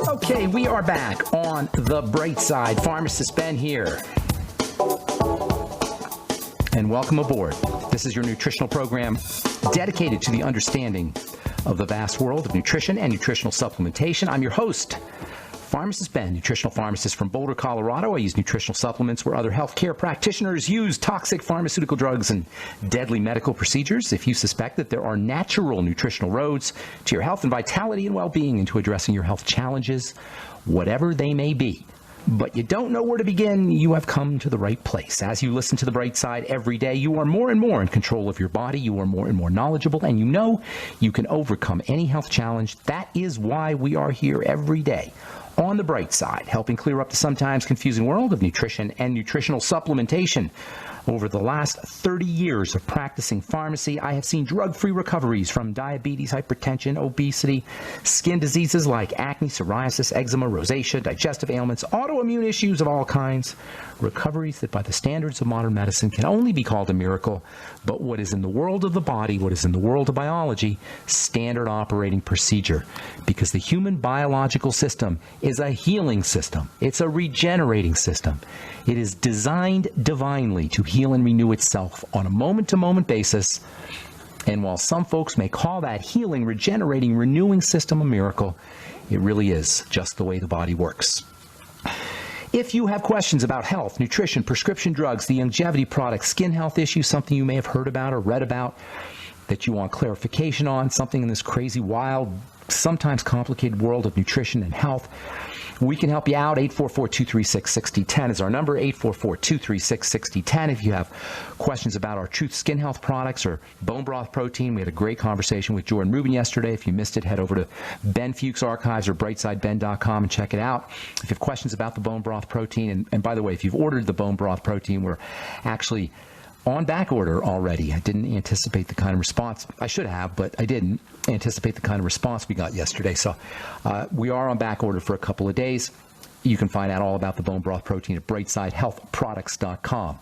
Okay, we are back on the bright side. Pharmacist Ben here. And welcome aboard. This is your nutritional program dedicated to the understanding of the vast world of nutrition and nutritional supplementation. I'm your host, Pharmacist Ben, nutritional pharmacist from Boulder, Colorado. I use nutritional supplements where other healthcare practitioners use toxic pharmaceutical drugs and deadly medical procedures. If you suspect that there are natural nutritional roads to your health and vitality and well-being and to addressing your health challenges, whatever they may be, but you don't know where to begin, you have come to the right place. As you listen to the bright side every day, you are more and more in control of your body. You are more and more knowledgeable, and you know you can overcome any health challenge. That is why we are here every day on the bright side, helping clear up the sometimes confusing world of nutrition and nutritional supplementation. Over the last 30 years of practicing pharmacy, I have seen drug-free recoveries from diabetes, hypertension, obesity, skin diseases like acne, psoriasis, eczema, rosacea, digestive ailments, autoimmune issues of all kinds, recoveries that by the standards of modern medicine can only be called a miracle, but what is in the world of the body, what is in the world of biology, standard operating procedure. Because the human biological system is a healing system. It's a regenerating system. It is designed divinely to heal and renew itself on a moment-to-moment basis. And while some folks may call that healing, regenerating, renewing system a miracle, it really is just the way the body works. If you have questions about health, nutrition, prescription drugs, the longevity products, skin health issues, something you may have heard about or read about that you want clarification on, something in this crazy, wild, sometimes complicated world of nutrition and health, we can help you out. 844-236-6010 is our number, 844-236-6010. If you have questions about our Truth Skin Health products or bone broth protein, we had a great conversation with Jordan Rubin yesterday. If you missed it, head over to Ben Fuchs Archives or brightsideben.com and check it out. If you have questions about the bone broth protein, and by the way, if you've ordered the bone broth protein, we're actually on back order already. I didn't anticipate the kind of response. I should have, but I didn't anticipate the kind of response we got yesterday. So we are on back order for a couple of days. You can find out all about the bone broth protein at brightsidehealthproducts.com.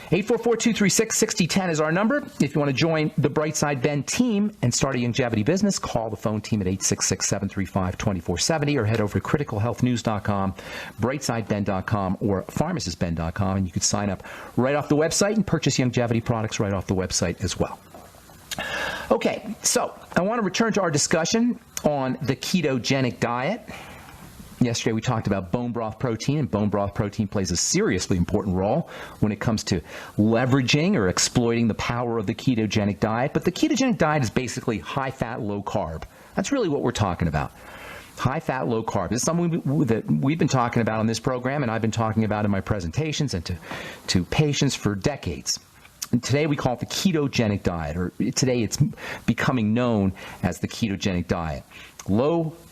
844-236-6010 is our number. If you want to join the Brightside Ben team and start a longevity business, call the phone team at 866-735-2470 or head over to criticalhealthnews.com, brightsideben.com, or pharmacistben.com, and you can sign up right off the website and purchase longevity products right off the website as well. Okay, so I want to return to our discussion on the ketogenic diet. Yesterday we talked about bone broth protein, and bone broth protein plays a seriously important role when it comes to leveraging or exploiting the power of the ketogenic diet. But the ketogenic diet is basically high-fat, low-carb. That's really what we're talking about. High-fat, low-carb. This is something that we've been talking about on this program, and I've been talking about in my presentations and to patients for decades. And today we call it the ketogenic diet, or today it's becoming known as the ketogenic diet.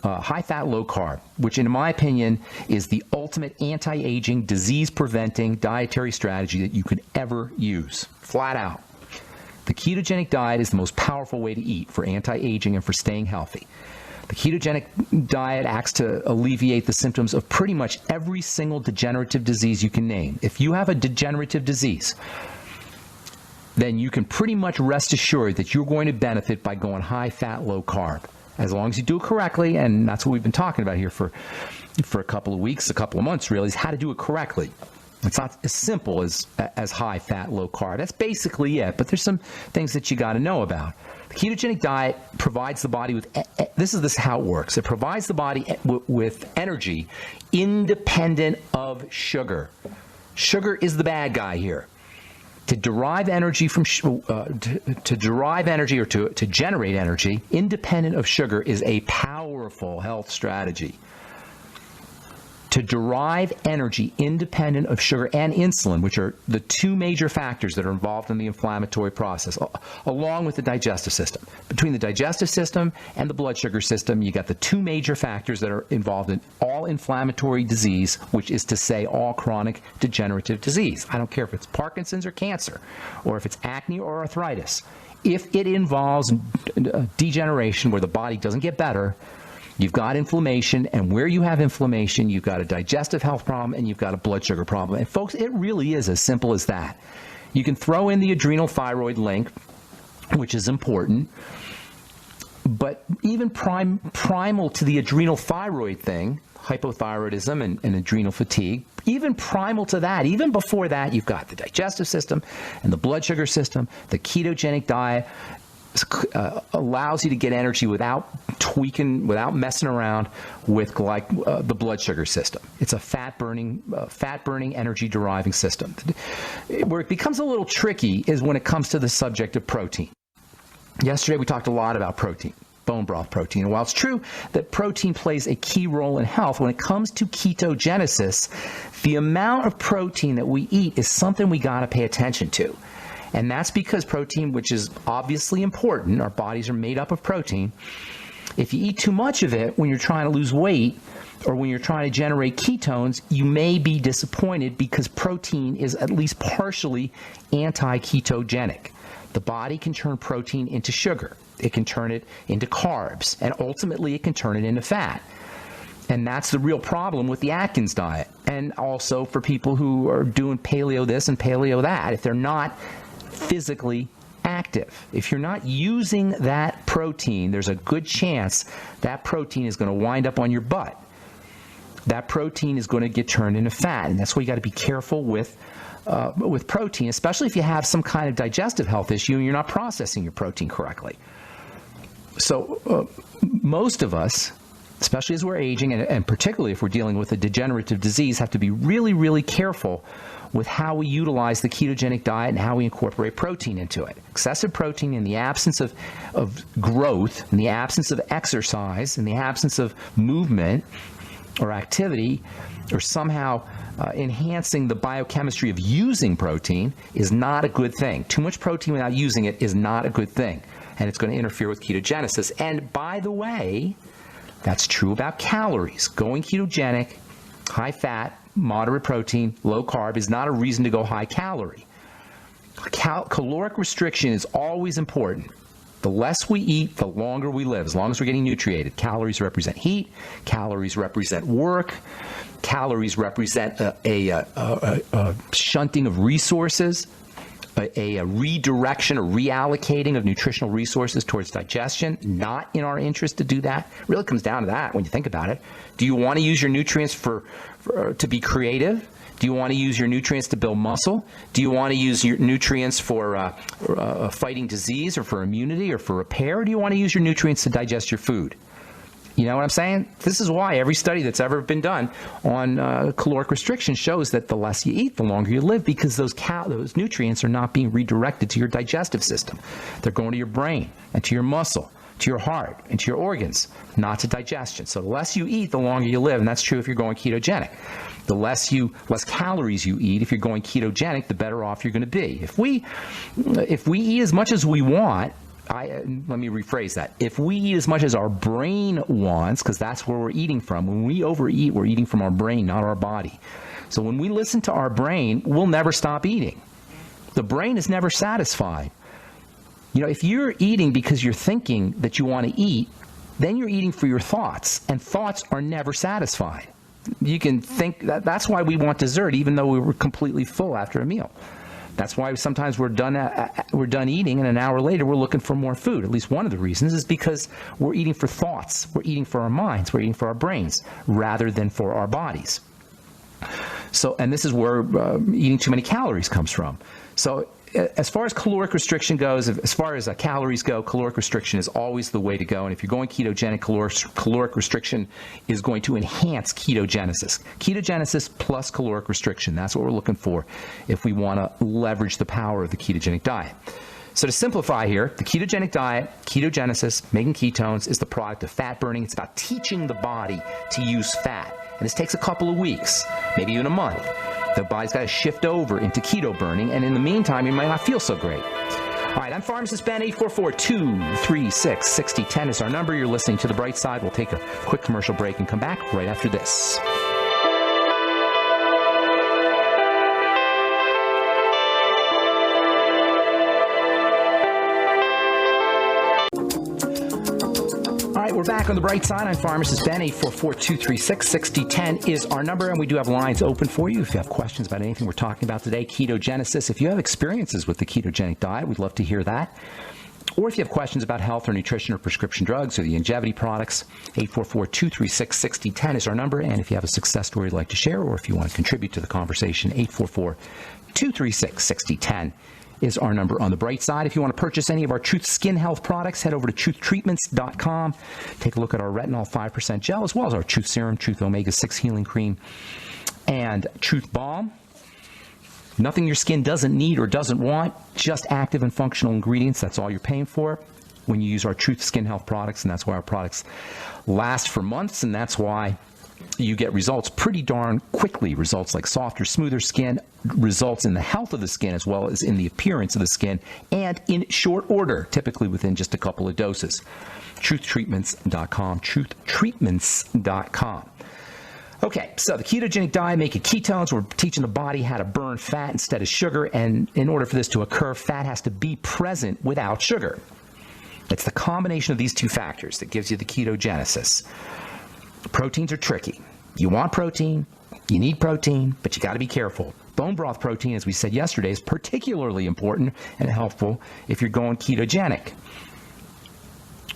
High-fat, low-carb, which in my opinion is the ultimate anti-aging, disease-preventing dietary strategy that you could ever use, flat out. The ketogenic diet is the most powerful way to eat for anti-aging and for staying healthy. The ketogenic diet acts to alleviate the symptoms of pretty much every single degenerative disease you can name. If you have a degenerative disease, then you can pretty much rest assured that you're going to benefit by going high-fat, low-carb. As long as you do it correctly, and that's what we've been talking about here for a couple of weeks, a couple of months really, is how to do it correctly. It's not as simple as high fat, low carb. That's basically it, but there's some things that you got to know about. The ketogenic diet provides the body with, this is how it works. It provides the body with energy independent of sugar. Sugar is the bad guy here. To derive energy from to derive energy or to generate energy independent of sugar is a powerful health strategy. To derive energy independent of sugar and insulin, which are the two major factors that are involved in the inflammatory process, along with the digestive system. Between the digestive system and the blood sugar system, you got the two major factors that are involved in all inflammatory disease, which is to say all chronic degenerative disease. I don't care if it's Parkinson's or cancer, or if it's acne or arthritis. If it involves degeneration where the body doesn't get better, you've got inflammation, and where you have inflammation, you've got a digestive health problem and you've got a blood sugar problem. And folks, it really is as simple as that. You can throw in the adrenal thyroid link, which is important, But even primal to the adrenal thyroid thing, hypothyroidism and adrenal fatigue, even primal to that, even before that, you've got the digestive system and the blood sugar system. The ketogenic diet allows you to get energy without tweaking, without messing around with the blood sugar system. It's a fat-burning, energy-deriving system. Where it becomes a little tricky is when it comes to the subject of protein. Yesterday, we talked a lot about protein, bone broth protein. And while it's true that protein plays a key role in health, when it comes to ketogenesis, the amount of protein that we eat is something we got to pay attention to. And that's because protein, which is obviously important, our bodies are made up of protein. If you eat too much of it when you're trying to lose weight or when you're trying to generate ketones, you may be disappointed because protein is at least partially anti-ketogenic. The body can turn protein into sugar. It can turn it into carbs, and ultimately it can turn it into fat. And that's the real problem with the Atkins diet. And also for people who are doing paleo this and paleo that, if they're not physically active, if you're not using that protein, there's a good chance that protein is going to wind up on your butt. That protein is going to get turned into fat, and that's why you got to be careful with protein, especially if you have some kind of digestive health issue and you're not processing your protein correctly. So most of us, especially as we're aging, and particularly if we're dealing with a degenerative disease, have to be really, really careful with how we utilize the ketogenic diet and how we incorporate protein into it. Excessive protein in the absence of growth, in the absence of exercise, in the absence of movement or activity, or somehow enhancing the biochemistry of using protein is not a good thing. Too much protein without using it is not a good thing, and it's going to interfere with ketogenesis. And by the way, that's true about calories. Going ketogenic, high fat, moderate protein, low carb is not a reason to go high calorie. Caloric restriction is always important. The less we eat, the longer we live, as long as we're getting nutriated. Calories represent heat. Calories represent work. Calories represent a shunting of resources, a redirection or reallocating of nutritional resources towards digestion. Not in our interest to do that. It really comes down to that when you think about it. Do you want to use your nutrients to be creative? Do you want to use your nutrients to build muscle? Do you want to use your nutrients for fighting disease or for immunity or for repair? Or do you want to use your nutrients to digest your food? You know what I'm saying? This is why every study that's ever been done on caloric restriction shows that the less you eat, the longer you live, because those nutrients are not being redirected to your digestive system. They're going to your brain and to your muscle, to your heart, and to your organs, not to digestion. So the less you eat, the longer you live, and that's true if you're going ketogenic. The less calories you eat, if you're going ketogenic, the better off you're going to be. If we eat as much as we want, let me rephrase that. If we eat as much as our brain wants, because that's where we're eating from, when we overeat, we're eating from our brain, not our body. So when we listen to our brain, we'll never stop eating. The brain is never satisfied. You know, if you're eating because you're thinking that you want to eat, then you're eating for your thoughts, and thoughts are never satisfied. You can think that's why we want dessert, even though we were completely full after a meal. That's why sometimes we're done eating, and an hour later we're looking for more food. At least one of the reasons is because we're eating for thoughts, we're eating for our minds, we're eating for our brains, rather than for our bodies. So, and this is where eating too many calories comes from. So, as far as caloric restriction goes, as far as calories go, caloric restriction is always the way to go. And if you're going ketogenic, caloric restriction is going to enhance ketogenesis. Ketogenesis plus caloric restriction, that's what we're looking for if we want to leverage the power of the ketogenic diet. So to simplify here, the ketogenic diet, ketogenesis, making ketones, is the product of fat burning. It's about teaching the body to use fat. And this takes a couple of weeks, maybe even a month. The body's got to shift over into keto burning, and in the meantime, you might not feel so great. All right, I'm Pharmacist Ben. 844-236-6010 is our number. You're listening to The Bright Side. We'll take a quick commercial break and come back right after this. We're back on The Bright Side. I'm Pharmacist Ben. 844-236-6010 is our number, and we do have lines open for you if you have questions about anything we're talking about today. Ketogenesis. If you have experiences with the ketogenic diet, we'd love to hear that. Or if you have questions about health or nutrition or prescription drugs or the longevity products, 844-236-6010 is our number. And if you have a success story you'd like to share, or if you want to contribute to the conversation, 844-236-6010 is our number on the bright side. If you want to purchase any of our Truth Skin Health products, head over to truthtreatments.com. Take a look at our retinol 5% gel, as well as our Truth Serum, Truth Omega-6 Healing Cream, and Truth Balm. Nothing your skin doesn't need or doesn't want, just active and functional ingredients. That's all you're paying for when you use our Truth Skin Health products, and that's why our products last for months, and that's why you get results pretty darn quickly. Results like softer, smoother skin, results in the health of the skin as well as in the appearance of the skin, and in short order, typically within just a couple of doses. TruthTreatments.com, TruthTreatments.com. Okay, so the ketogenic diet, making ketones. We're teaching the body how to burn fat instead of sugar, and in order for this to occur, fat has to be present without sugar. It's the combination of these two factors that gives you the ketogenesis. Proteins are tricky. You want protein, you need protein, but you got to be careful. Bone broth protein, as we said yesterday, is particularly important and helpful if you're going ketogenic.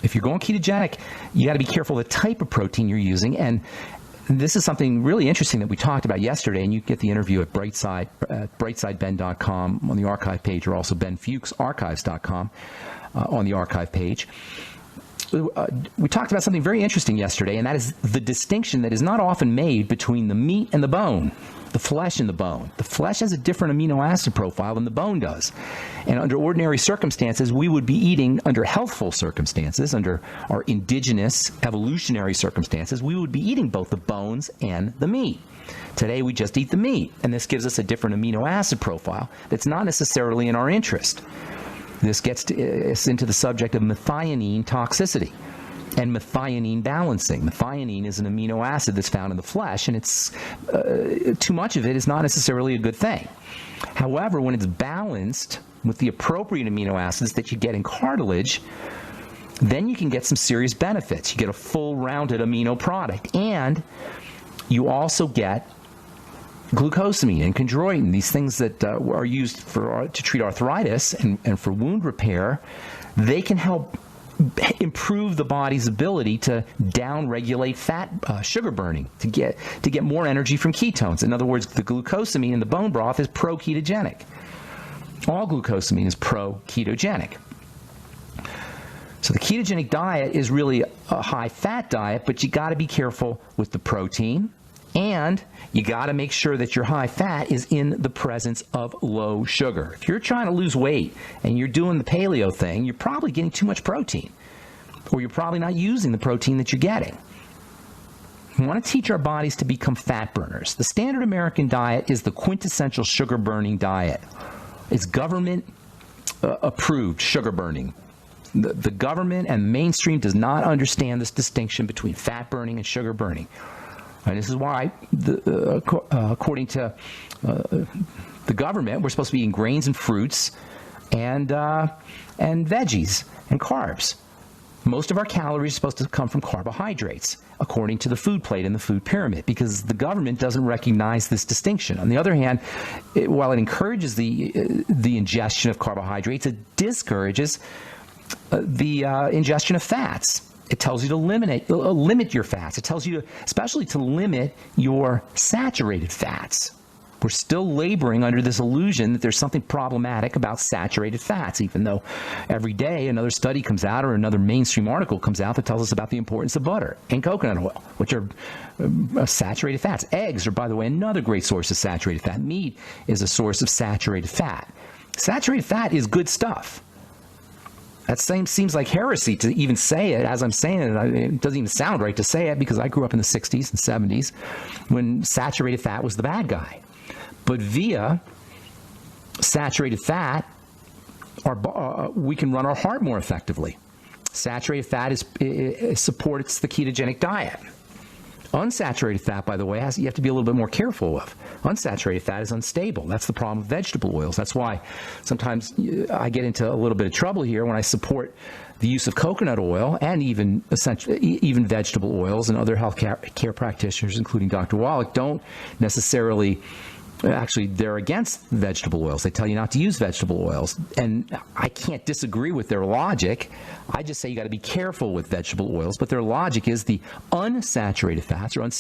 If you're going ketogenic, you got to be careful the type of protein you're using, and this is something really interesting that we talked about yesterday, and you get the interview at brightsideben.com on the archive page, or also benfuchsarchives.com on the archive page. We talked about something very interesting yesterday, and that is the distinction that is not often made between the meat and the bone, the flesh and the bone. The flesh has a different amino acid profile than the bone does. And under ordinary circumstances, we would be eating, under healthful circumstances, under our indigenous evolutionary circumstances, we would be eating both the bones and the meat. Today, we just eat the meat, and this gives us a different amino acid profile that's not necessarily in our interest. This gets us into the subject of methionine toxicity and methionine balancing. Methionine is an amino acid that's found in the flesh, and it's too much of it is not necessarily a good thing. However, when it's balanced with the appropriate amino acids that you get in cartilage, then you can get some serious benefits. You get a full rounded amino product, and you also get glucosamine and chondroitin, these things that are used to treat arthritis and for wound repair. They can help improve the body's ability to down-regulate fat sugar burning, to get more energy from ketones. In other words, the glucosamine in the bone broth is pro-ketogenic. All glucosamine is pro-ketogenic. So the ketogenic diet is really a high-fat diet, but you got to be careful with the protein. And you got to make sure that your high fat is in the presence of low sugar. If you're trying to lose weight and you're doing the paleo thing, you're probably getting too much protein, or you're probably not using the protein that you're getting. We want to teach our bodies to become fat burners. The standard American diet is the quintessential sugar burning diet. It's government approved sugar burning. The government and mainstream does not understand this distinction between fat burning and sugar burning. And this is why, according to the government, we're supposed to be eating grains and fruits and veggies and carbs. Most of our calories are supposed to come from carbohydrates, according to the food plate and the food pyramid, because the government doesn't recognize this distinction. On the other hand, while it encourages the ingestion of carbohydrates, it discourages the ingestion of fats. It tells you to limit your fats. It tells you especially to limit your saturated fats. We're still laboring under this illusion that there's something problematic about saturated fats, even though every day another study comes out or another mainstream article comes out that tells us about the importance of butter and coconut oil, which are saturated fats. Eggs are, by the way, another great source of saturated fat. Meat is a source of saturated fat. Saturated fat is good stuff. That seems like heresy to even say it. As I'm saying it, it doesn't even sound right to say it, because I grew up in the 60s and 70s when saturated fat was the bad guy. But via saturated fat, we can run our heart more effectively. Saturated fat supports the ketogenic diet. Unsaturated fat, by the way, you have to be a little bit more careful of. Unsaturated fat is unstable. That's the problem with vegetable oils. That's why sometimes I get into a little bit of trouble here when I support the use of coconut oil and even vegetable oils, and other health care practitioners, including Dr. Wallach, don't necessarily Actually, they're against vegetable oils. They tell you not to use vegetable oils. And I can't disagree with their logic. I just say you got to be careful with vegetable oils. But their logic is the unsaturated fats or